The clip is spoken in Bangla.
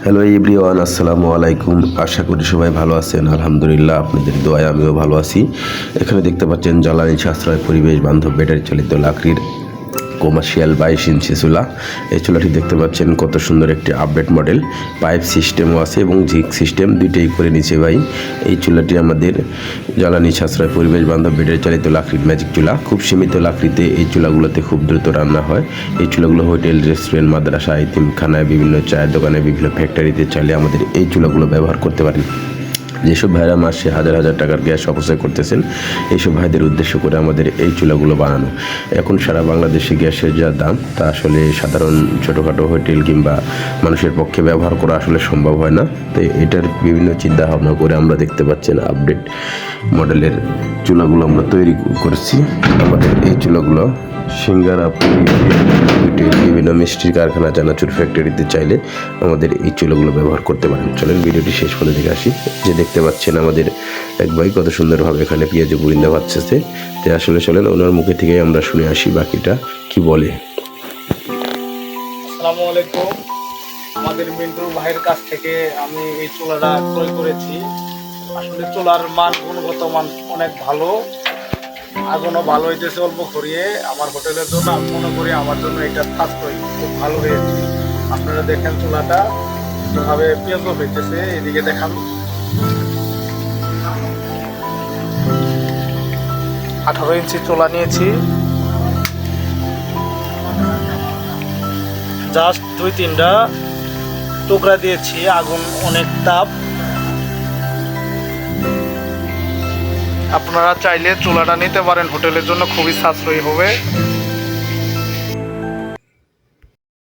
হ্যালো এভরিওয়ান, আসসালামু আলাইকুম। আশা করি সবাই ভালো আছেন। আলহামদুলিল্লাহ, আপনাদের দোয়ায় আমিও ভালো আছি। এখানে দেখতে পাচ্ছেন জ্বালানি সাশ্রয় পরিবেশ বান্ধব ব্যাটারি চালিত লাকড়ির কমার্শিয়াল 22 ইঞ্চি চুলা। এই চুলাটি দেখতে পাচ্ছেন কত সুন্দর একটি আপডেট মডেল। পাইপ সিস্টেমও আছে এবং ঝিক সিস্টেম দুইটাই করে নিচে ভাই। এই চুলাটি আমাদের জ্বালানি সাশ্রয় পরিবেশ বান্ধব ব্যাটারি চালিত লাকড়ির ম্যাজিক চুলা। খুব সীমিত লাকড়িতে এই চুলাগুলোতে খুব দ্রুত রান্না হয়। এই চুলাগুলো হোটেল, রেস্টুরেন্ট, মাদ্রাসা, এতিমখানায়, বিভিন্ন চায়ের দোকানে, বিভিন্ন ফ্যাক্টরিতে চাইলে আমাদের এই চুলাগুলো ব্যবহার করতে পারেন। যেসব ভাইরা মাসে হাজার হাজার টাকার গ্যাস অপচয় করতেছেন, এইসব ভাইদের উদ্দেশ্য করে আমাদের এই চুলাগুলো বানানো। এখন সারা বাংলাদেশে গ্যাসের যা দাম, তা আসলে সাধারণ ছোটোখাটো হোটেল কিংবা মানুষের পক্ষে ব্যবহার করা আসলে সম্ভব হয় না। তো এটার বিভিন্ন চিন্তা ভাবনা করে আমরা দেখতে পাচ্ছেন আপডেট মডেলের চুলাগুলো আমরা তৈরি করেছি। আমাদের এই চুলাগুলো সিঙ্গারা, পুরি, বিভিন্ন মিষ্টির কারখানা, চানাচুর ফ্যাক্টরিতে চাইলে আমাদের এই চুলাগুলো ব্যবহার করতে পারেন। চলেন ভিডিওটি শেষ করে দেখে আসি। যে দেখতে পাচ্ছেন আমাদের এক ভাই কত সুন্দরভাবে এখানে পেঁয়াজ বুরিন্দা ভাজতেছে। তো আসলে চলেন ওনার মুখে থেকেই আমরা শুনে আসি বাকিটা কি বলে। আসসালামু আলাইকুম। আমাদের মিন্টু ভাইয়ের কাছ থেকে আমি এই চুলাটা ক্রয় করেছি। আসলে চুলার মান, গুণগত মান অনেক ভালো, আগুনও ভালো হইতেছে অল্প করিয়ে। আমার হোটেলের জন্য আমি মনে করি আমার জন্য এটা সাশ্রয় খুব ভালো হয়েছে। আপনারা দেখেন চুলাটা যেভাবে পেঁয়াজও হইতেছে, এদিকে দেখান। 18 ইঞ্চি চুলা নিয়েছি, জাস্ট 2-3টা টুকরা দিয়েছি। আগুন অনেক তাপ। আপনারা চাইলে চুলাটা নিতে পারেন, হোটেলের জন্য খুবই সাশ্রয়ী হবে।